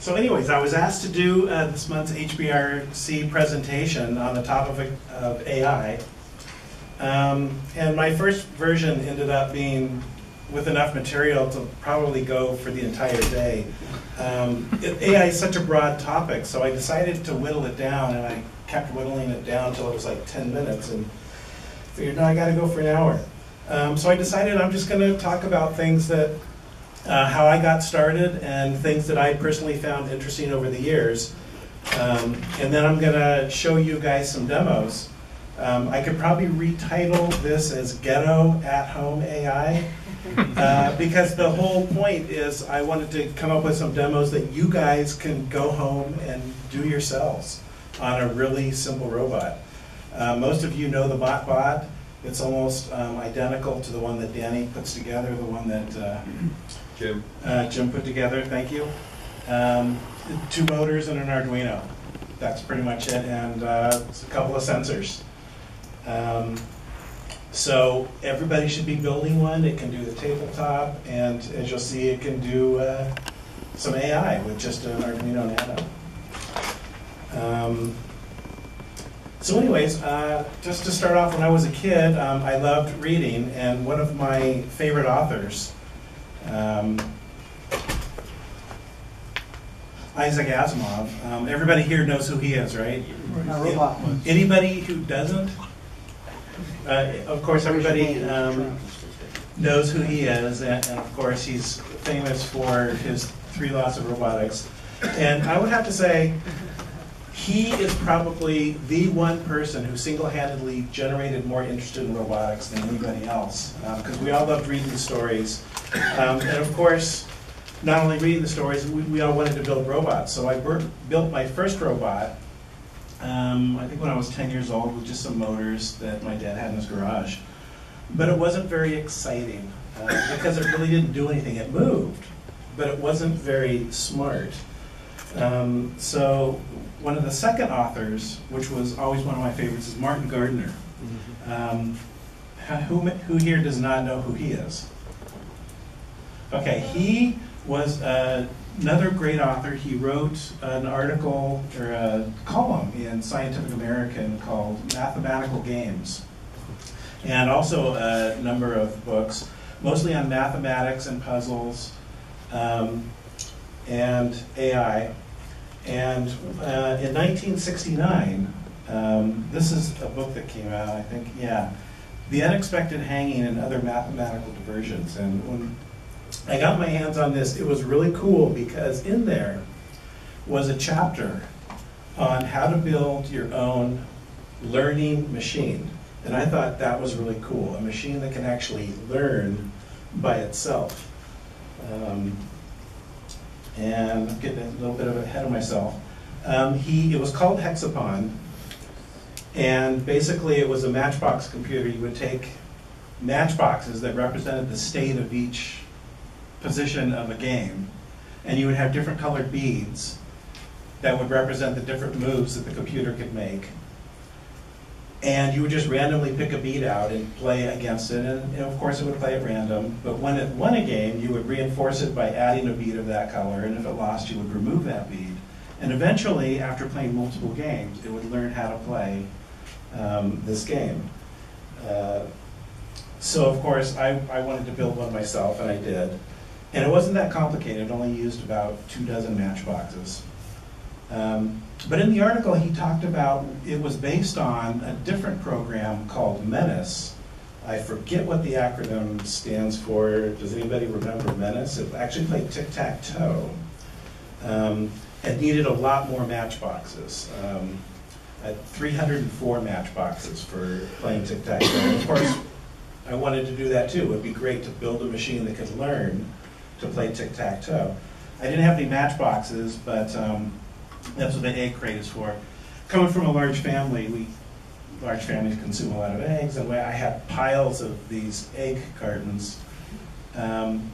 So anyways, I was asked to do this month's HBRC presentation on the topic of AI. And my first version ended up being with enough material to probably go for the entire day. AI is such a broad topic, so I decided to whittle it down, and I kept whittling it down until it was like 10 minutes, and figured, no, I gotta go for an hour. So I decided I'm just gonna talk about things that how I got started and things that I personally found interesting over the years. And then I'm going to show you guys some demos. I could probably retitle this as Ghetto at Home AI because the whole point is I wanted to come up with some demos that you guys can go home and do yourselves on a really simple robot. Most of you know the BotBot. It's almost identical to the one that Danny puts together, the one that Jim put together, thank you. 2 motors and an Arduino. That's pretty much it, and a couple of sensors. So everybody should be building one. It can do the tabletop, and as you'll see, it can do some AI with just an Arduino Nano. So anyways, just to start off, when I was a kid, I loved reading, and one of my favorite authors, Isaac Asimov. Everybody here knows who he is, right? Anybody who doesn't? Of course, everybody knows who he is, and of course, he's famous for his 3 laws of robotics. And I would have to say, he is probably the one person who single-handedly generated more interest in robotics than anybody else, because we all loved reading the stories. And of course, not only reading the stories, we all wanted to build robots. So I built my first robot, I think when I was 10 years old, with just some motors that my dad had in his garage. But it wasn't very exciting, because it really didn't do anything. It moved, but it wasn't very smart. So one of the second authors, which was always one of my favorites, is Martin Gardner. Who here does not know who he is? Okay, he was another great author. He wrote an article, or a column in Scientific American called Mathematical Games, and also a number of books, mostly on mathematics and puzzles and AI. And in 1969, this is a book that came out, I think, yeah, The Unexpected Hanging and Other Mathematical Diversions. And when I got my hands on this, it was really cool because in there was a chapter on how to build your own learning machine. And I thought that was really cool, a machine that can actually learn by itself. And I'm getting a little bit ahead of myself. It was called Hexapon, and basically it was a matchbox computer. You would take matchboxes that represented the state of each position of a game, and you would have different colored beads that would represent the different moves that the computer could make. And you would just randomly pick a bead out and play against it, and of course it would play at random, but when it won a game, you would reinforce it by adding a bead of that color, and if it lost, you would remove that bead. And eventually, after playing multiple games, it would learn how to play this game. So of course, I wanted to build one myself, and I did. And it wasn't that complicated, it only used about 24 matchboxes. But in the article, he talked about it was based on a different program called Menace. I forget what the acronym stands for. Does anybody remember Menace? It actually played tic-tac-toe. It needed a lot more matchboxes. I had 304 matchboxes for playing tic-tac-toe. Of course, I wanted to do that too. It would be great to build a machine that could learn to play tic-tac-toe. I didn't have any matchboxes, but that's what the egg crate is for. Coming from a large family, large families consume a lot of eggs, and I had piles of these egg cartons. And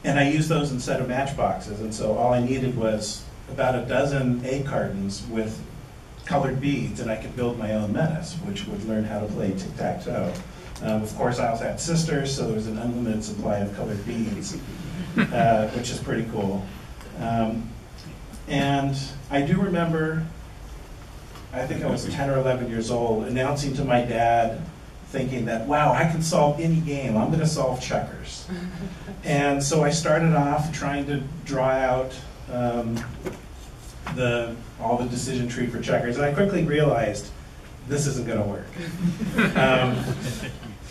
I used those instead of matchboxes, and so all I needed was about a dozen egg cartons with colored beads, and I could build my own Menace, which would learn how to play tic-tac-toe. Of course, I also had sisters, so there was an unlimited supply of colored beads, which is pretty cool. And I do remember, I think I was 10 or 11 years old, announcing to my dad, thinking that, wow, I can solve any game. I'm going to solve checkers. And so I started off trying to draw out all the decision tree for checkers. And I quickly realized this isn't going to work.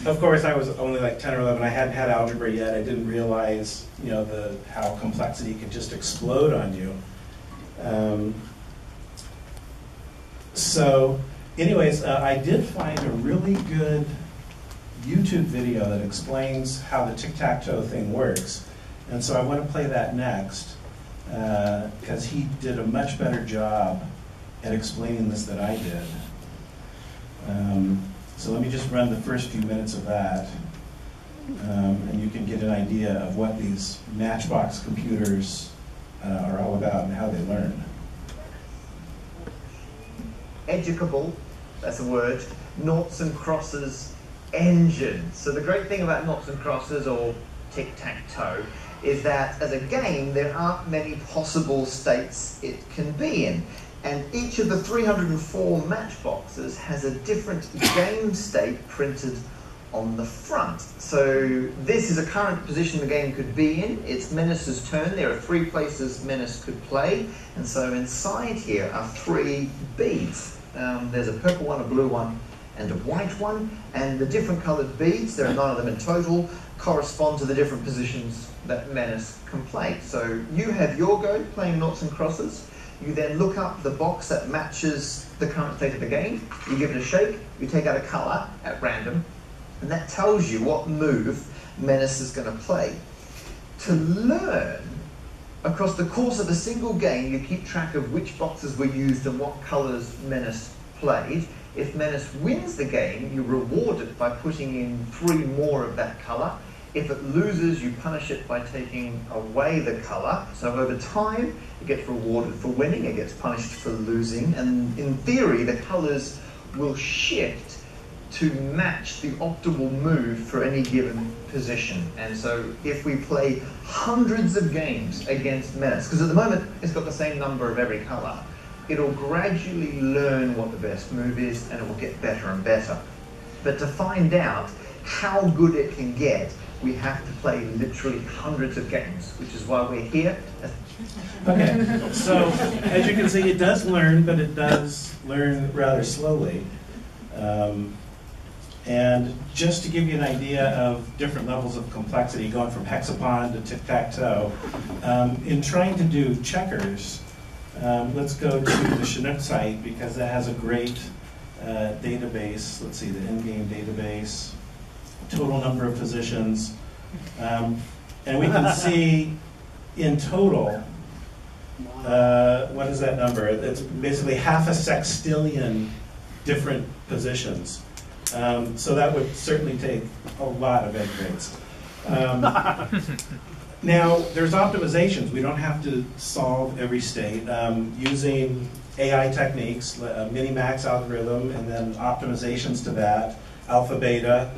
Of course, I was only like 10 or 11. I hadn't had algebra yet. I didn't realize, how complexity could just explode on you. So anyways, I did find a really good YouTube video that explains how the tic-tac-toe thing works. And so I want to play that next, because he did a much better job at explaining this than I did. So let me just run the first few minutes of that, and you can get an idea of what these Matchbox computers are all about and how they learn. Educable, that's a word, noughts and crosses engine. So the great thing about noughts and crosses, or tic-tac-toe, is that as a game there aren't many possible states it can be in. And each of the 304 matchboxes has a different game state printed on the front. So this is a current position the game could be in. It's Menace's turn. There are 3 places Menace could play. And so inside here are 3 beads. There's a purple one, a blue one, and a white one. And the different coloured beads, there are 9 of them in total, correspond to the different positions that Menace can play. So you have your go playing noughts and crosses. You then look up the box that matches the current state of the game. You give it a shake. You take out a colour at random. And that tells you what move Menace is going to play. To learn, across the course of a single game, you keep track of which boxes were used and what colours Menace played. If Menace wins the game, you reward it by putting in 3 more of that colour. If it loses, you punish it by taking away the colour. So over time, it gets rewarded for winning, it gets punished for losing, and in theory, the colours will shift to match the optimal move for any given position. And so if we play hundreds of games against Menace, because at the moment it's got the same number of every colour, it'll gradually learn what the best move is and it will get better and better. But to find out how good it can get, we have to play literally hundreds of games, which is why we're here. Okay, so as you can see, it does learn, but it does learn rather slowly. And just to give you an idea of different levels of complexity, going from hexapod to tic-tac-toe, in trying to do checkers, let's go to the Chinook site because that has a great database. Let's see, the in-game database, total number of positions, and we can see in total, what is that number? It's basically half a sextillion different positions. So that would certainly take a lot of egg grades. Now, there's optimizations. We don't have to solve every state. Using AI techniques, a minimax algorithm, and then optimizations to that, alpha, beta,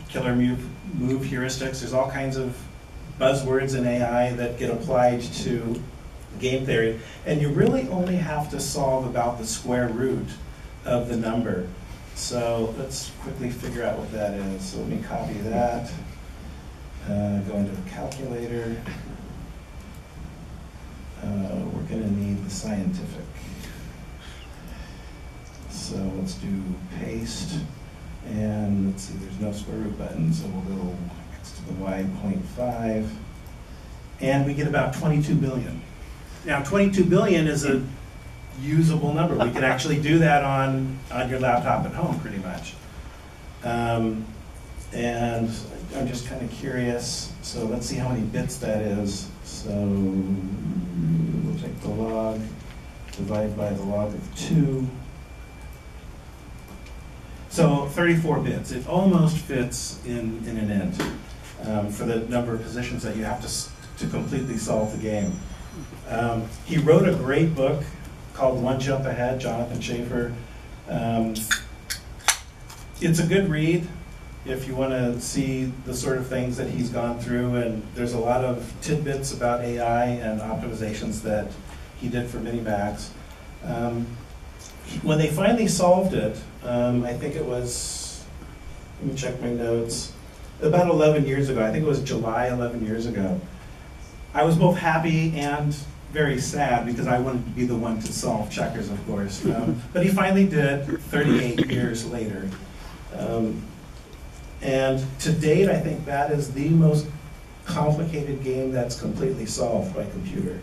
killer move heuristics. There's all kinds of buzzwords in AI that get applied to game theory. And you really only have to solve about the square root of the number. So let's quickly figure out what that is. So let me copy that, go into the calculator. We're going to need the scientific. So let's do paste. And let's see, there's no square root button, so we'll go x to the y 0.5. And we get about 22 billion. Now, 22 billion is a usable number. We can actually do that on your laptop at home, pretty much. And I'm just kind of curious. So let's see how many bits that is. So we'll take the log, divide by the log of 2. So 34 bits. It almost fits in an int for the number of positions that you have to completely solve the game. He wrote a great book called One Jump Ahead, Jonathan Schaefer. It's a good read if you want to see the sort of things that he's gone through, and there's a lot of tidbits about AI and optimizations that he did for mini-max. When they finally solved it, I think it was, let me check my notes, about 11 years ago, I think it was July 11 years ago, I was both happy and very sad because I wanted to be the one to solve checkers, of course. But he finally did 38 years later. And to date, I think that is the most complicated game that's completely solved by computer.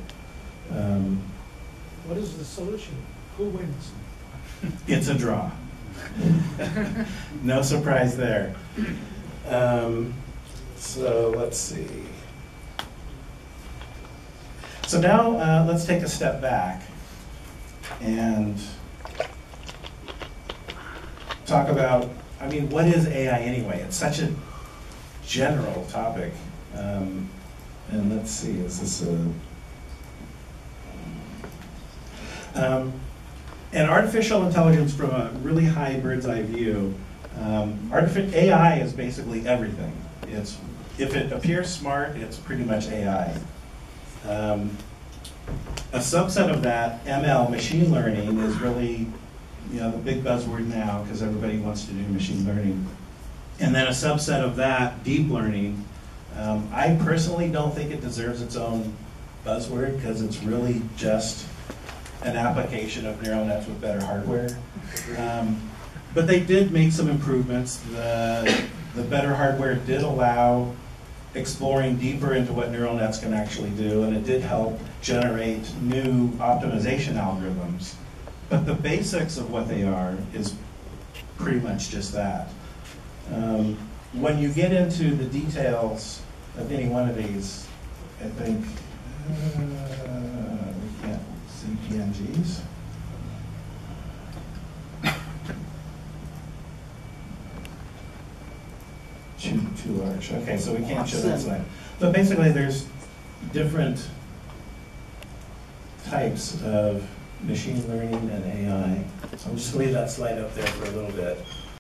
What is the solution? Who wins? It's a draw. No surprise there. So let's see. So now let's take a step back and talk about, I mean, what is AI anyway? It's such a general topic. And let's see, is this a... and artificial intelligence from a really high bird's eye view, AI is basically everything. If it appears smart, it's pretty much AI. A subset of that, ML, machine learning, is really the big buzzword now because everybody wants to do machine learning. And then a subset of that, deep learning, I personally don't think it deserves its own buzzword because it's really just an application of neural nets with better hardware. But they did make some improvements. The better hardware did allow exploring deeper into what neural nets can actually do, and it did help generate new optimization algorithms. But the basics of what they are is pretty much just that. When you get into the details of any one of these, I think we can't see PNGs. Too large. Okay, so we can't show that slide. But basically, there's different types of machine learning and AI. So I'm just going to leave that slide up there for a little bit.